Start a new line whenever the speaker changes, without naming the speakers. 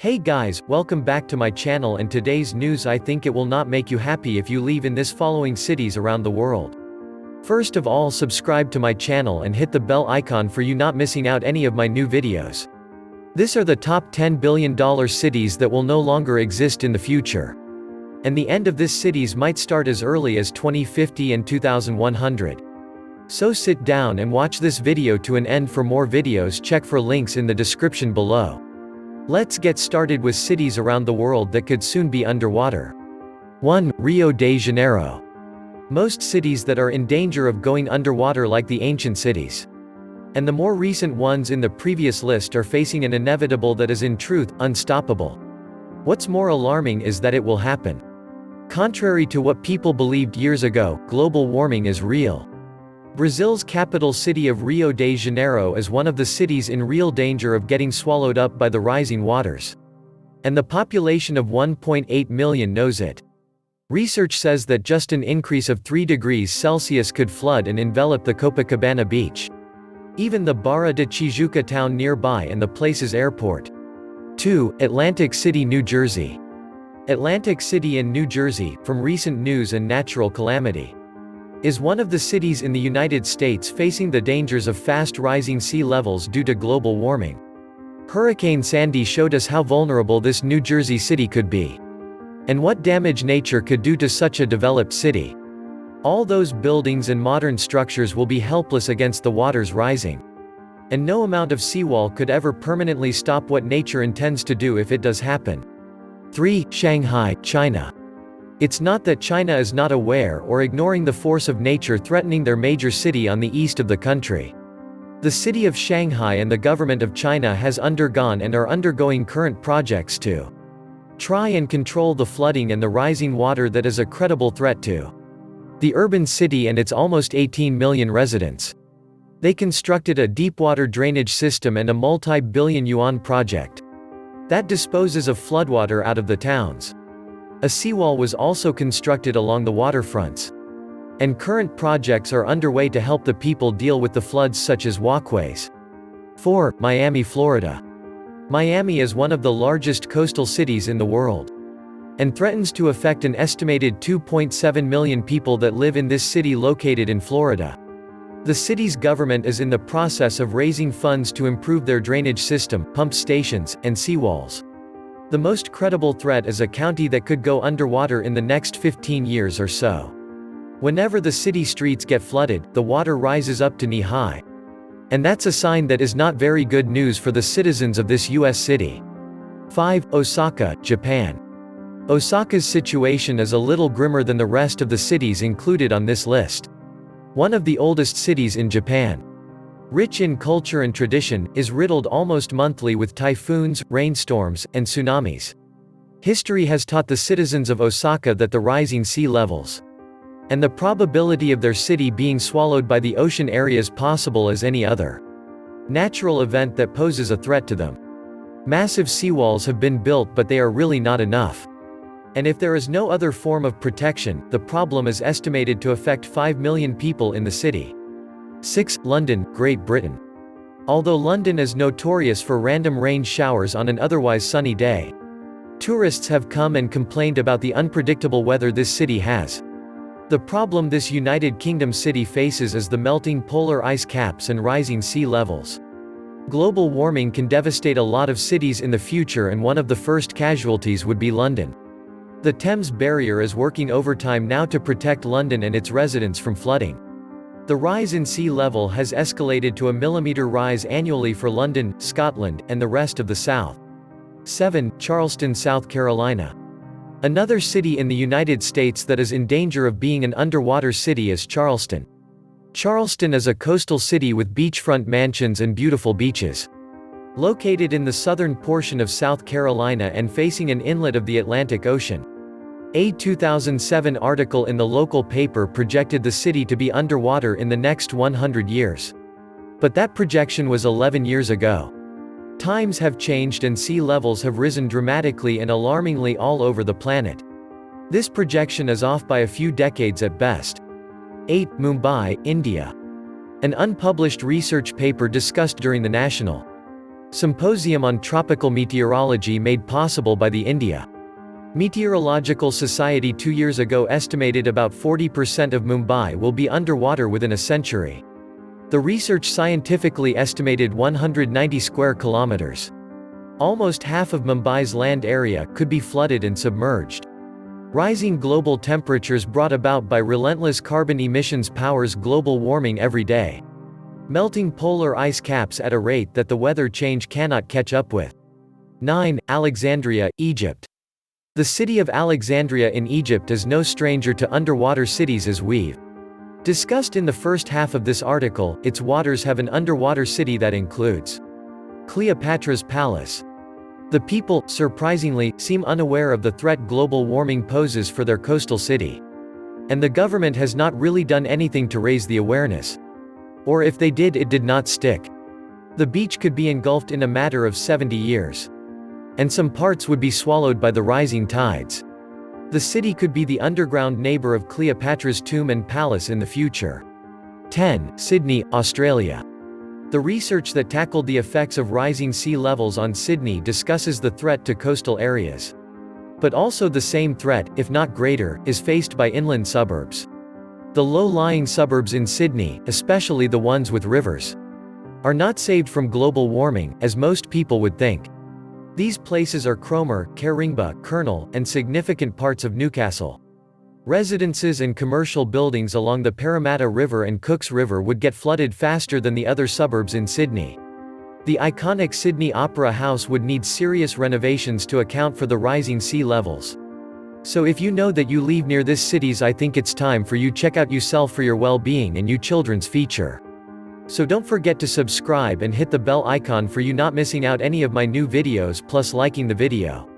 Hey guys, welcome back to my channel, and today's news. I think it will not make you happy if you live in this following cities around the world. First of all, subscribe to my channel and hit the bell icon for you not missing out any of my new videos. These are the top 10 billion-dollar cities that will no longer exist in the future. And the end of this cities might start as early as 2050 and 2100. So sit down and watch this video to an end. For more videos, check for links in the description below. Let's get started with cities around the world that could soon be underwater. 1. Rio de Janeiro. Most cities that are in danger of going underwater, like the ancient cities. And the more recent ones in the previous list, are facing an inevitable that is in truth unstoppable. What's more alarming is that it will happen. Contrary to what people believed years ago, global warming is real. Brazil's capital city of Rio de Janeiro is one of the cities in real danger of getting swallowed up by the rising waters. And the population of 1.8 million knows it. Research says that just an increase of 3 degrees Celsius could flood and envelop the Copacabana beach. Even the Barra de Tijuca town nearby and the place's airport. 2. Atlantic City, New Jersey. Atlantic City in New Jersey, from recent news and natural calamity, is one of the cities in the United States facing the dangers of fast rising sea levels due to global warming. Hurricane Sandy showed us how vulnerable this New Jersey city could be. And what damage nature could do to such a developed city. All those buildings and modern structures will be helpless against the waters rising. And no amount of seawall could ever permanently stop what nature intends to do if it does happen. 3. Shanghai, China. It's not that China is not aware or ignoring the force of nature threatening their major city on the east of the country. The city of Shanghai and the government of China has undergone and are undergoing current projects to try and control the flooding and the rising water that is a credible threat to the urban city and its almost 18 million residents. They constructed a deepwater drainage system and a multi-billion yuan project that disposes of floodwater out of the towns. A seawall was also constructed along the waterfronts. And current projects are underway to help the people deal with the floods, such as walkways. 4. Miami, Florida. Miami is one of the largest coastal cities in the world, and threatens to affect an estimated 2.7 million people that live in this city located in Florida. The city's government is in the process of raising funds to improve their drainage system, pump stations, and seawalls. The most credible threat is a county that could go underwater in the next 15 years or so. Whenever the city streets get flooded, the water rises up to knee-high. And that's a sign that is not very good news for the citizens of this US city. 5. Osaka, Japan. Osaka's situation is a little grimmer than the rest of the cities included on this list. One of the oldest cities in Japan, rich in culture and tradition, is riddled almost monthly with typhoons, rainstorms, and tsunamis. History has taught the citizens of Osaka that the rising sea levels and the probability of their city being swallowed by the ocean area is possible as any other natural event that poses a threat to them. Massive seawalls have been built, but they are really not enough. And if there is no other form of protection, the problem is estimated to affect 5 million people in the city. 6. London, Great Britain. Although London is notorious for random rain showers on an otherwise sunny day, tourists have come and complained about the unpredictable weather this city has. The problem this United Kingdom city faces is the melting polar ice caps and rising sea levels. Global warming can devastate a lot of cities in the future, and one of the first casualties would be London. The Thames Barrier is working overtime now to protect London and its residents from flooding. The rise in sea level has escalated to a millimeter rise annually for London, Scotland, and the rest of the South. 7. Charleston, South Carolina. Another city in the United States that is in danger of being an underwater city is Charleston. Charleston is a coastal city with beachfront mansions and beautiful beaches. Located in the southern portion of South Carolina and facing an inlet of the Atlantic Ocean. A 2007 article in the local paper projected the city to be underwater in the next 100 years. But that projection was 11 years ago. Times have changed and sea levels have risen dramatically and alarmingly all over the planet. This projection is off by a few decades at best. 8. Mumbai, India. An unpublished research paper discussed during the National Symposium on Tropical Meteorology made possible by the India Meteorological Society 2 years ago estimated about 40% of Mumbai will be underwater within a century. The research scientifically estimated 190 square kilometers. Almost half of Mumbai's land area could be flooded and submerged. Rising global temperatures brought about by relentless carbon emissions powers global warming every day. Melting polar ice caps at a rate that the weather change cannot catch up with. 9. Alexandria, Egypt. The city of Alexandria in Egypt is no stranger to underwater cities as we've discussed in the first half of this article. Its waters have an underwater city that includes Cleopatra's Palace. The people, surprisingly, seem unaware of the threat global warming poses for their coastal city. And the government has not really done anything to raise the awareness. Or if they did, it did not stick. The beach could be engulfed in a matter of 70 years. And some parts would be swallowed by the rising tides. The city could be the underground neighbor of Cleopatra's tomb and palace in the future. 10. Sydney, Australia. The research that tackled the effects of rising sea levels on Sydney discusses the threat to coastal areas. But also the same threat, if not greater, is faced by inland suburbs. The low-lying suburbs in Sydney, especially the ones with rivers, are not saved from global warming, as most people would think. These places are Cromer, Caringbah, Colonel, and significant parts of Newcastle. Residences and commercial buildings along the Parramatta River and Cooks River would get flooded faster than the other suburbs in Sydney. The iconic Sydney Opera House would need serious renovations to account for the rising sea levels. So if you know that you live near these cities, I think it's time for you check out yourself for your well-being and you children's feature. So don't forget to subscribe and hit the bell icon for you not missing out any of my new videos plus liking the video.